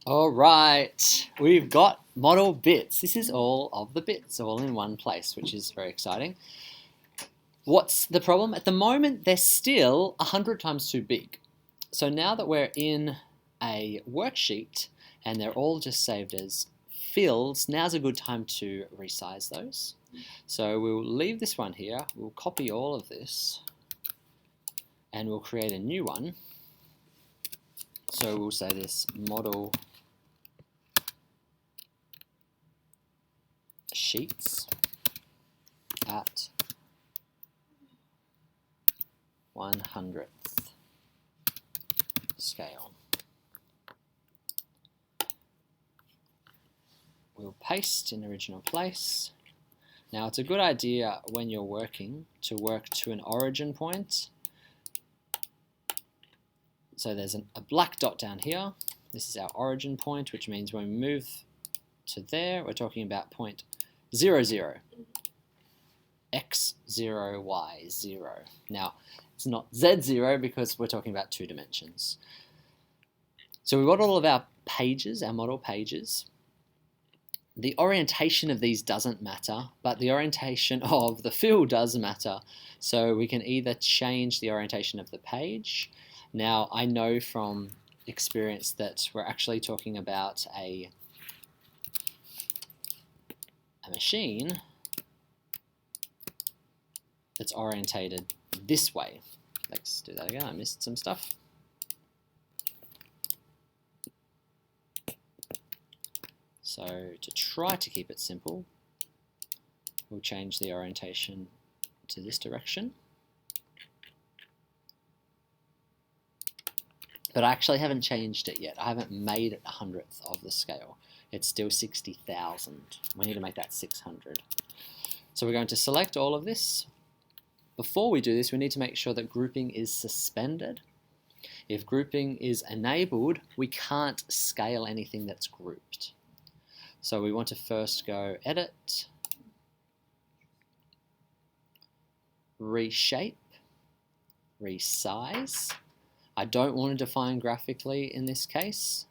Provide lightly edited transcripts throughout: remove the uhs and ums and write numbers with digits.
All right, we've got model bits. This is all of the bits all in one place, which is very exciting. What's the problem? At the moment, they're still 100 times too big. So now that we're in a worksheet and they're all just saved as fields, now's a good time to resize those. So we'll leave this one here, we'll copy all of this, and we'll create a new one. So we'll say this model sheets at 100th scale. We'll paste in original place. Now it's a good idea when you're working to work to an origin point. So there's a black dot down here. This is our origin point, which means when we move to there, we're talking about point 0, 0. X0, Y0. Now, it's not Z0 because we're talking about 2 dimensions. So we've got all of our pages, our model pages. The orientation of these doesn't matter, but the orientation of the fill does matter. So we can either change the orientation of the page. Now, I know from experience that we're actually talking about a machine that's orientated this way. Let's do that again, I missed some stuff. So to try to keep it simple, we'll change the orientation to this direction. But I actually haven't changed it yet. I haven't made it 100th of the scale. It's still 60,000. We need to make that 600. So we're going to select all of this. Before we do this, we need to make sure that grouping is suspended. If grouping is enabled, we can't scale anything that's grouped. So we want to first go Edit, Reshape, Resize. I don't want to define graphically in this case.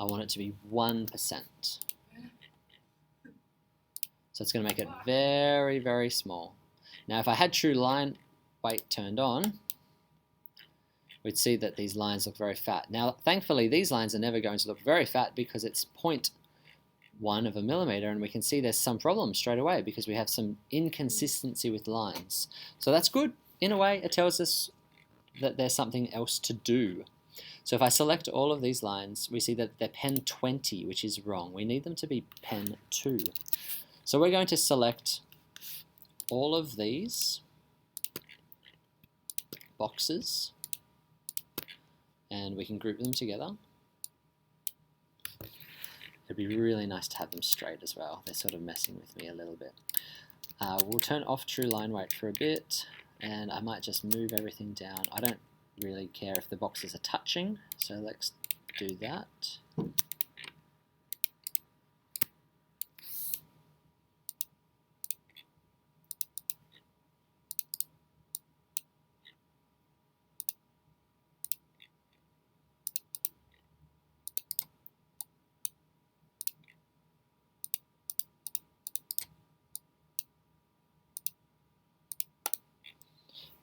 I want it to be 1%. So it's going to make it very, very small. Now if I had Truline Weight turned on, we'd see that these lines look very fat. Now thankfully these lines are never going to look very fat because it's 0.1 of a millimeter, and we can see there's some problems straight away because we have some inconsistency with lines. So that's good. In a way, it tells us that there's something else to do. So if I select all of these lines, we see that they're pen 20, which is wrong. We need them to be pen 2. So we're going to select all of these boxes, and we can group them together. It'd be really nice to have them straight as well. They're sort of messing with me a little bit. We'll turn off Truline Weight for a bit, and I might just move everything down. I don't really care if the boxes are touching, so let's do that.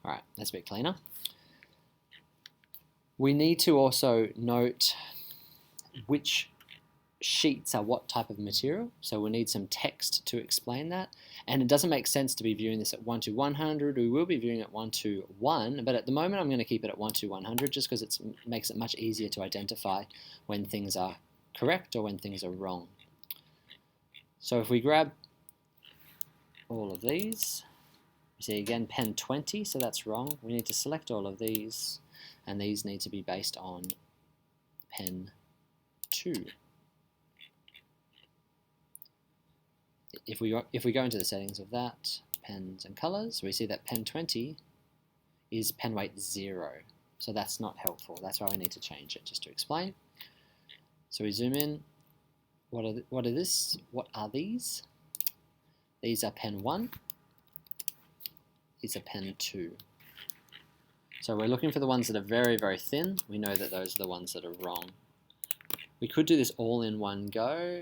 Alright, that's a bit cleaner. We need to also note which sheets are what type of material, so we'll need some text to explain that. And it doesn't make sense to be viewing this at 1 to 100. We will be viewing it 1 to 1, but at the moment I'm going to keep it at 1 to 100 just because it makes it much easier to identify when things are correct or when things are wrong. So if we grab all of these, you see again pen 20, so that's wrong. We need to select all of these, and these need to be based on pen 2. If we go into the settings of that, pens and colors, we see that pen 20 is pen weight 0. So that's not helpful. That's why we need to change it, just to explain. So we zoom in. What are these? These are pen 1. These are pen 2. So we're looking for the ones that are very, very thin. We know that those are the ones that are wrong. We could do this all in one go,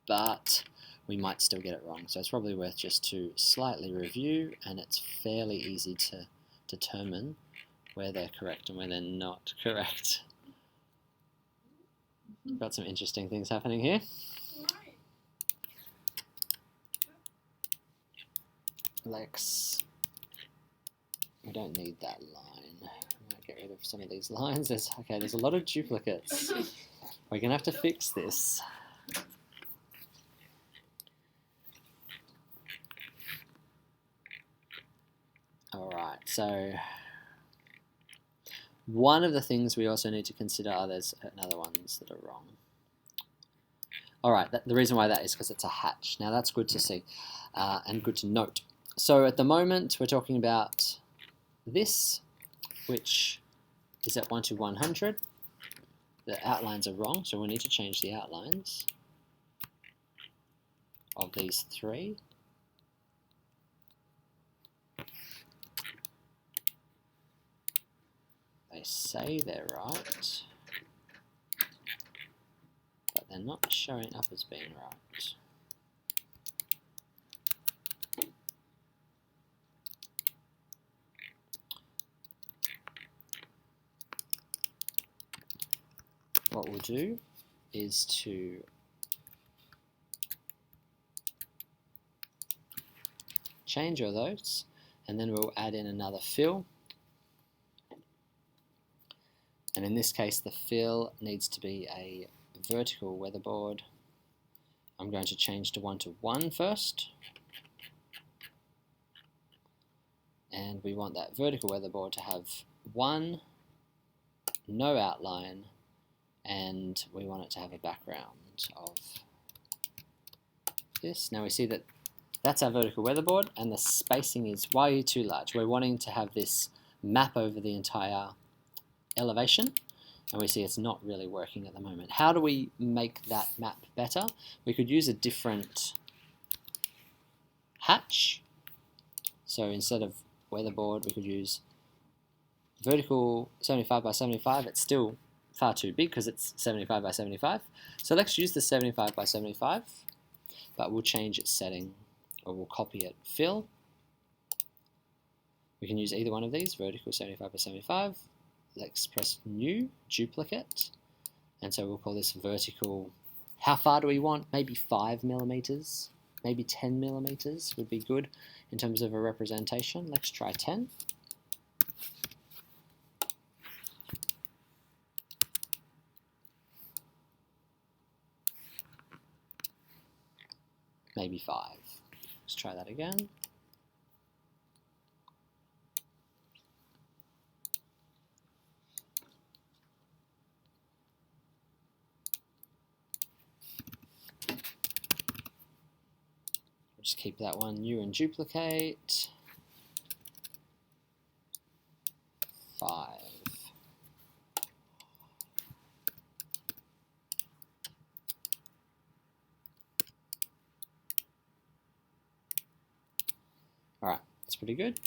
but we might still get it wrong. So it's probably worth just to slightly review, and it's fairly easy to determine where they're correct and where they're not correct. Got some interesting things happening here. Lex, we don't need that line. I might get rid of some of these lines. There's a lot of duplicates. We're gonna have to fix this. Alright, so one of the things we also need to consider are there's other ones that are wrong. Alright, the reason why that is because it's a hatch. Now that's good to see and good to note. So at the moment we're talking about this, which is at 1 to 100. The outlines are wrong, so we need to change the outlines of these three. They say they're right, but they're not showing up as being right. What we'll do is to change all those, and then we'll add in another fill. And in this case, the fill needs to be a vertical weatherboard. I'm going to change to 1 to 1 first. And we want that vertical weatherboard to have 1, no outline, and we want it to have a background of this. Now we see that that's our vertical weatherboard, and the spacing is way too large. We're wanting to have this map over the entire elevation, and we see it's not really working at the moment. How do we make that map better? We could use a different hatch. So instead of weatherboard, we could use vertical 75 by 75. It's still far too big because it's 75 by 75. So let's use the 75 by 75, but we'll change its setting, or we'll copy it, fill. We can use either one of these, vertical 75 by 75. Let's press new, duplicate, and so we'll call this vertical. How far do we want? Maybe 5 millimeters, maybe 10 millimeters would be good in terms of a representation. Let's try 10. Maybe 5. Let's try that again. Just keep that one new and duplicate. 5. Alright, that's pretty good.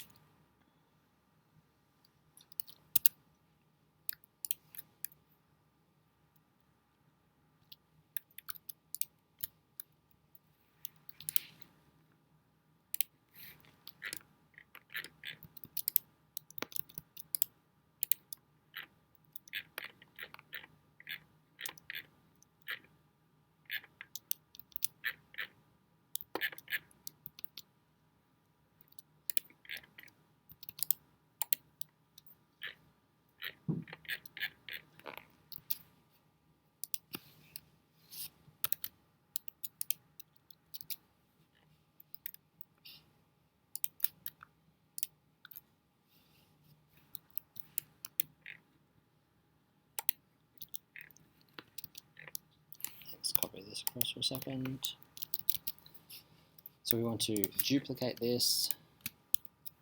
Let's copy this across for a second. So we want to duplicate this,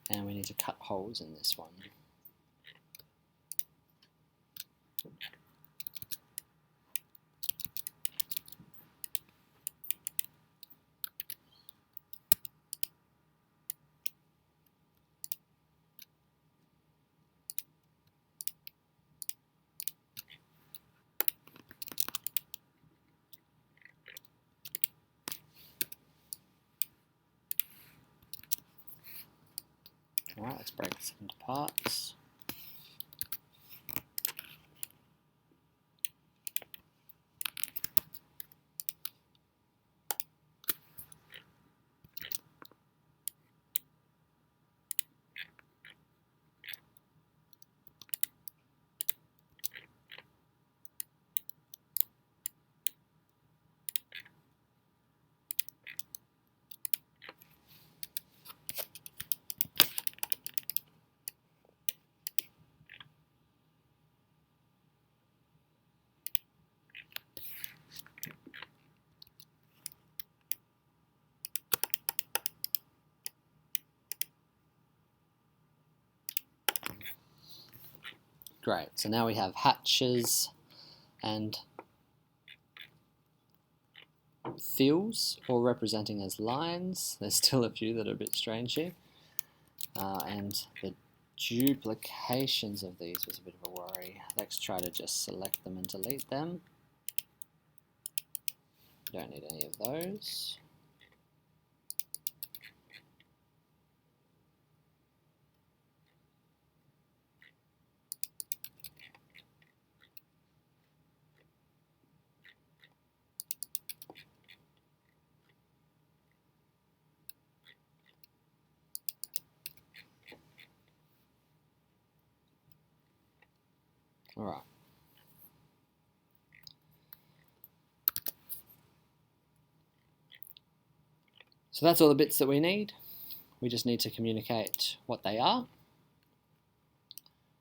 and we need to cut holes in this one. Alright, let's break this into parts. Great, so now we have hatches and fills, all representing as lines. There's still a few that are a bit strange here. And the duplications of these was a bit of a worry. Let's try to just select them and delete them. Don't need any of those. All right. So that's all the bits that we need. We just need to communicate what they are.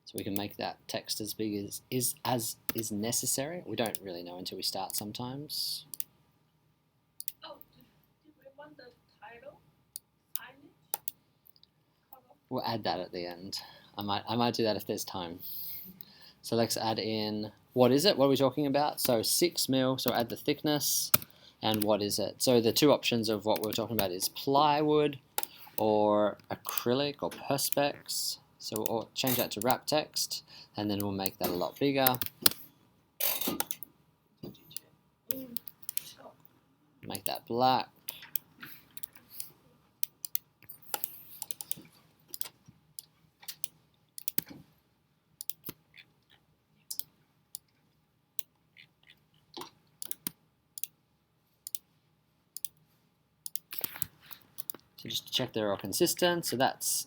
So we can make that text as big as is necessary. We don't really know until we start sometimes. Oh, did we want the title? Signage? We'll add that at the end. I might do that if there's time. So let's add in, what is it? What are we talking about? So 6 mil, so add the thickness, and what is it? So the two options of what we're talking about is plywood or acrylic or perspex. So we'll change that to wrap text, and then we'll make that a lot bigger. Make that black. So just to check they're all consistent, so that's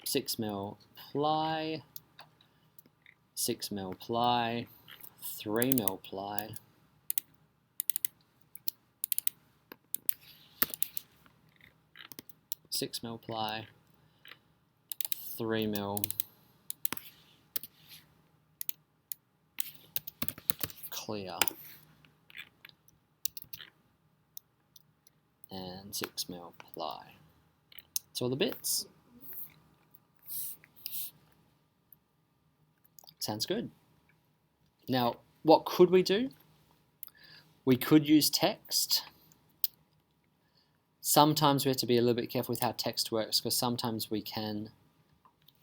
6 mil ply, 6 mil ply, 3 mil ply, 6 mil ply, 3 mil clear, and 6 mil ply. That's all the bits. Sounds good. Now, what could we do? We could use text. Sometimes we have to be a little bit careful with how text works, because sometimes we can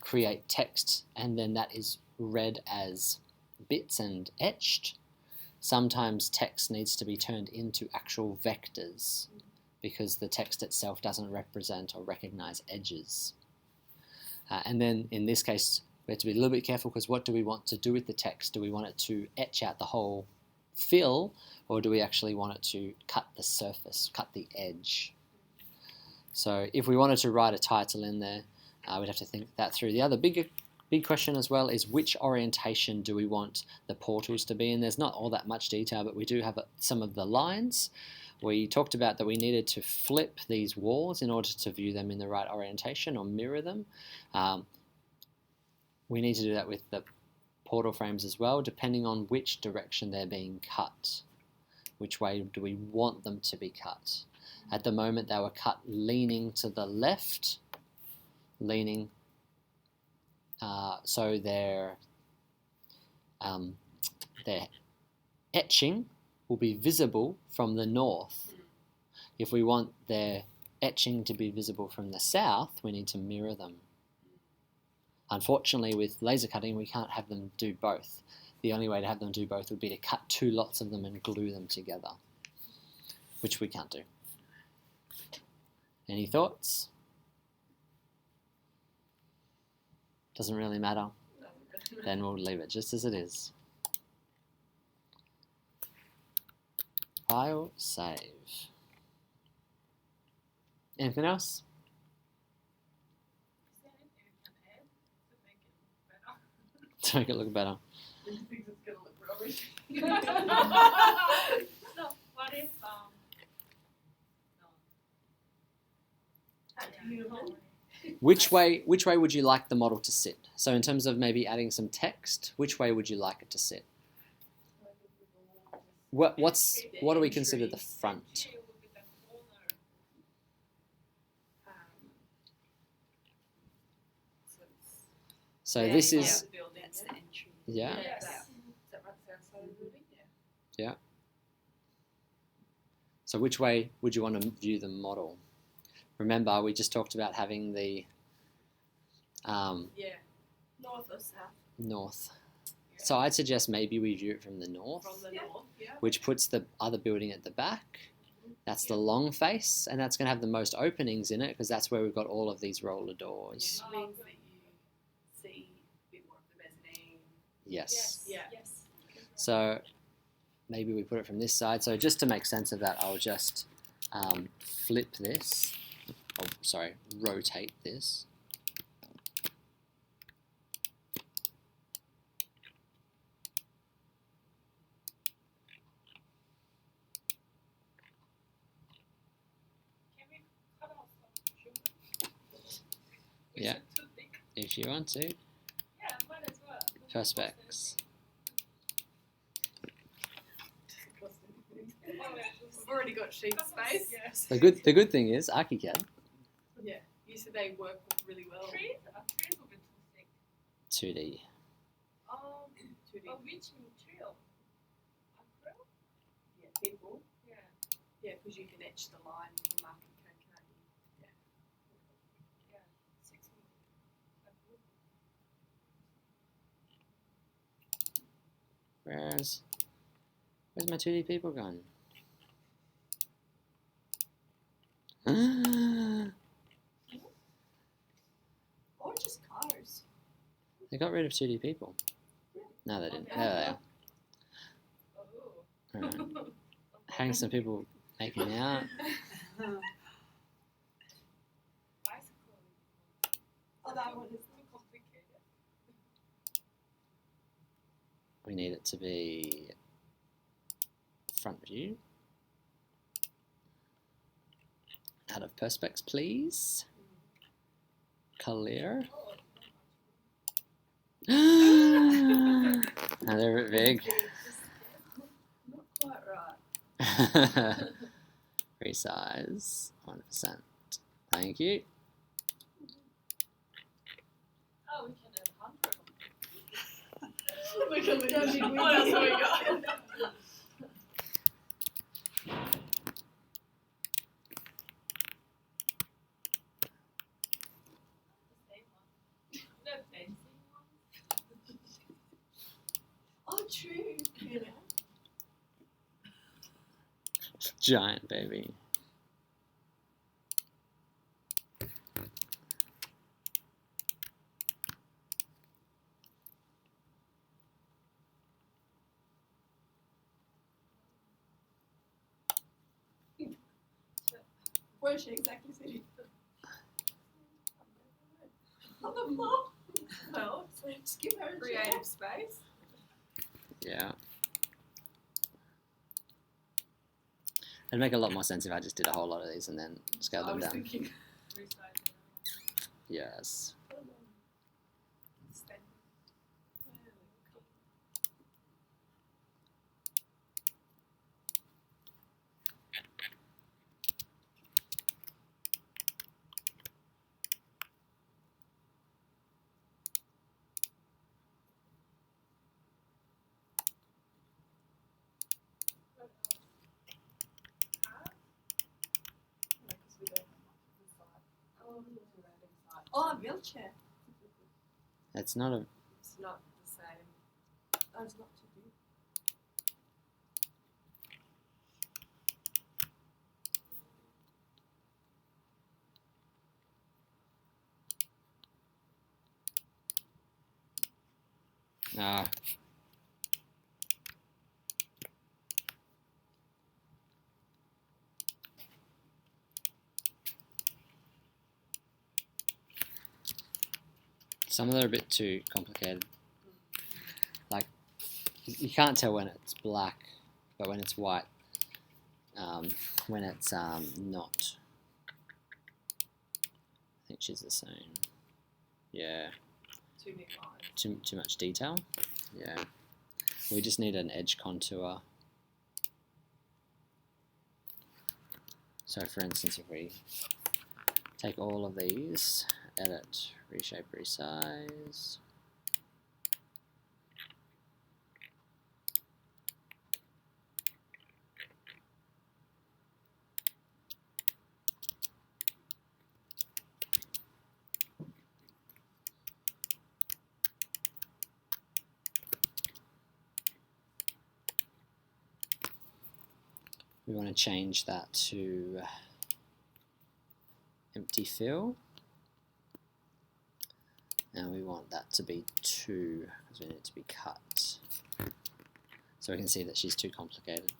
create text and then that is read as bits and etched. Sometimes text needs to be turned into actual vectors because the text itself doesn't represent or recognize edges. And then in this case, we have to be a little bit careful, because what do we want to do with the text? Do we want it to etch out the whole fill, or do we actually want it to cut the surface, cut the edge? So if we wanted to write a title in there, we'd have to think that through. The other big question as well is, which orientation do we want the portals to be in? There's not all that much detail, but we do have some of the lines. We talked about that we needed to flip these walls in order to view them in the right orientation or mirror them. We need to do that with the portal frames as well, depending on which direction they're being cut. Which way do we want them to be cut? At the moment they were cut leaning to the left, so their etching will be visible from the north. If we want their etching to be visible from the south, we need to mirror them. Unfortunately, with laser cutting, we can't have them do both. The only way to have them do both would be to cut 2 lots of them and glue them together, which we can't do. Any thoughts? Doesn't really matter. Then we'll leave it just as it is. File, save. Anything else? Is there anything you can add to make it better? To make it look better. Do you think it's gonna look rubbish? No, what if no. Which way would you like the model to sit? So in terms of maybe adding some text, which way would you like it to sit? What do we consider the front? Entry will be the corner. So it's So this yeah, is the building, That's the entry. yeah. Yes. Is that right? The outside of the building? Yeah. So which way would you want to view the model? Remember, we just talked about having the Yeah. North or south? north. Yeah. So I'd suggest maybe we view it from the north, From the north, yeah. which puts the other building at the back. That's the long face, and that's going to have the most openings in it because that's where we've got all of these roller doors. Which means that you see a bit more of the mezzanine. Yes. Yeah. Yes. So maybe we put it from this side. So just to make sense of that, I'll just flip this. Oh, sorry, rotate this. Can we cut off some sugar? Yeah. Is it too thick? If you want to. Yeah, might as well. Perspex. We've already got sheet space. Yes. The good thing is ArchiCAD Yeah. You said they work really well. Trees will be too thick. 2D. Which material? Acrylic? Yeah, people. Yeah. Yeah, because you can etch the line from ArchiCAD, can't you? Yeah. 6 Where's my 2D people gone? Or just cars. They got rid of 2D people. No, they didn't. There they are. Oh. Alright. Having some people making out. Bicycle. Oh, that one is too complicated. We need it to be front view. Out of Perspex, please. Clear. Oh, Now they're a bit big. not quite right. Resize 100%. Thank you. oh, we can add 100. Look at the what else have we got? The dancing one. Oh, true. You know. Giant baby. Where is she exactly sitting? On the floor. Well, so just give her a creative space. Yeah. It'd make a lot more sense if I just did a whole lot of these and then scaled I them was down. thinking. Resize. Yes. Oh, a wheelchair. It's not a. It's not the same. Oh, it's not too big. Ah. Some of them are a bit too complicated. Like, you can't tell when it's black, but when it's white, when it's not. I think she's the same. Yeah. Too many lines. Too much detail. Yeah. We just need an edge contour. So for instance, if we take all of these, edit, reshape, resize. We want to change that to empty fill, and we want that to be 2 because we need it to be cut. So we can see that she's too complicated.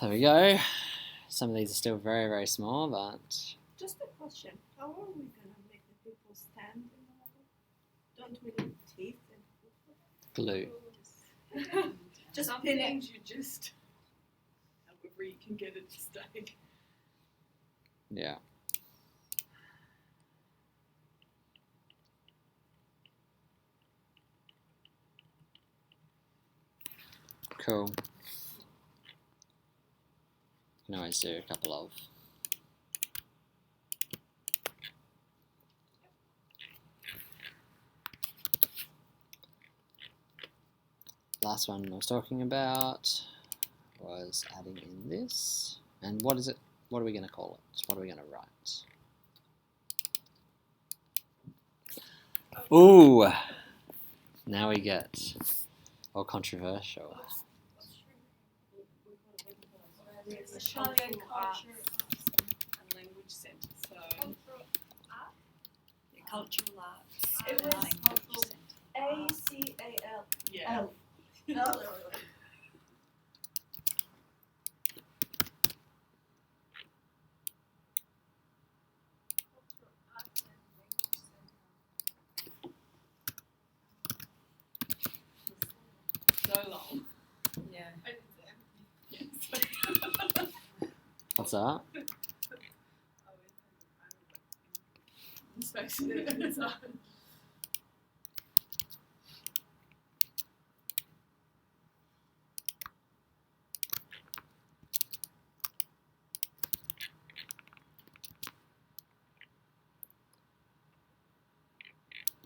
There we go. Some of these are still very, very small, but Just a question. How are we gonna make the people stand in the middle? Don't we need teeth and glue. just Some pin it. things you just, however you can get it to stay. Yeah. Cool. You can always do a couple of. Last one I was talking about was adding in this. And what is it? What are we going to call it? What are we going to write? Ooh! Now we get all controversial. It's a Australian cultural arts culture and language centre. So the cultural arts. It and was language cultural- centre. ACAL. Yeah. L. So long. Yeah. I didn't say anything. Yes. What's that? Space there. So.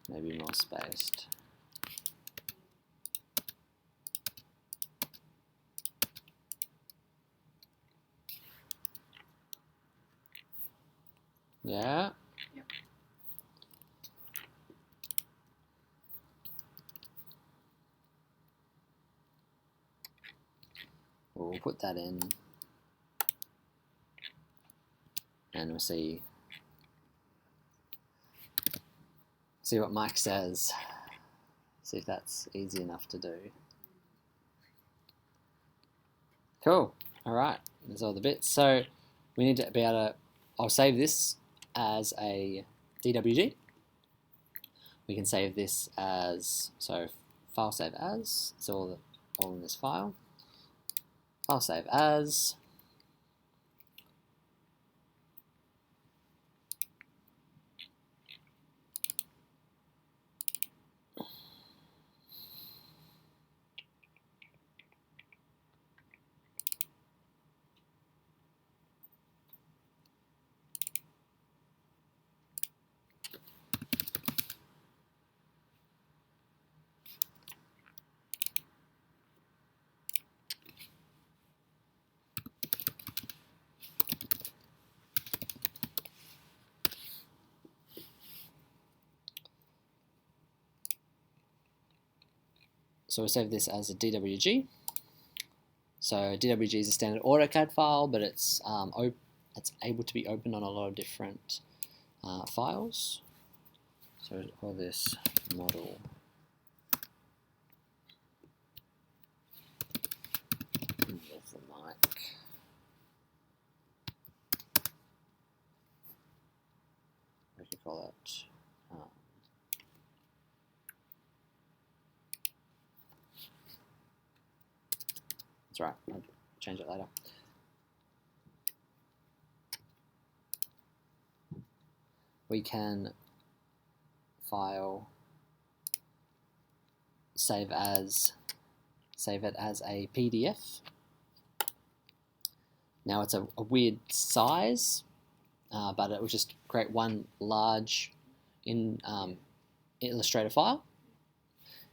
Maybe more spaced. Yeah. Yep. We'll put that in, and we'll see what Mike says. See if that's easy enough to do. Cool. All right. There's all the bits. So we need to be able to. I'll save this as a DWG. We can save this as file save as. It's all in this file. File save as. So we'll save this as a DWG. So DWG is a standard AutoCAD file, but it's able to be opened on a lot of different files. So call this model. Move the mic. What do you call it? That's right. I'll change it later. We can file, save it as a PDF. Now it's a weird size, but it will just create one large Illustrator file,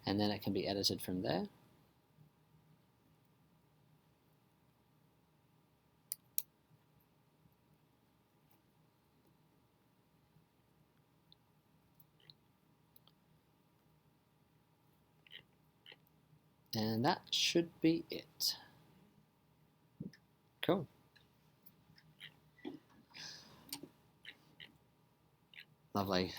and then it can be edited from there. And that should be it. Cool. Lovely.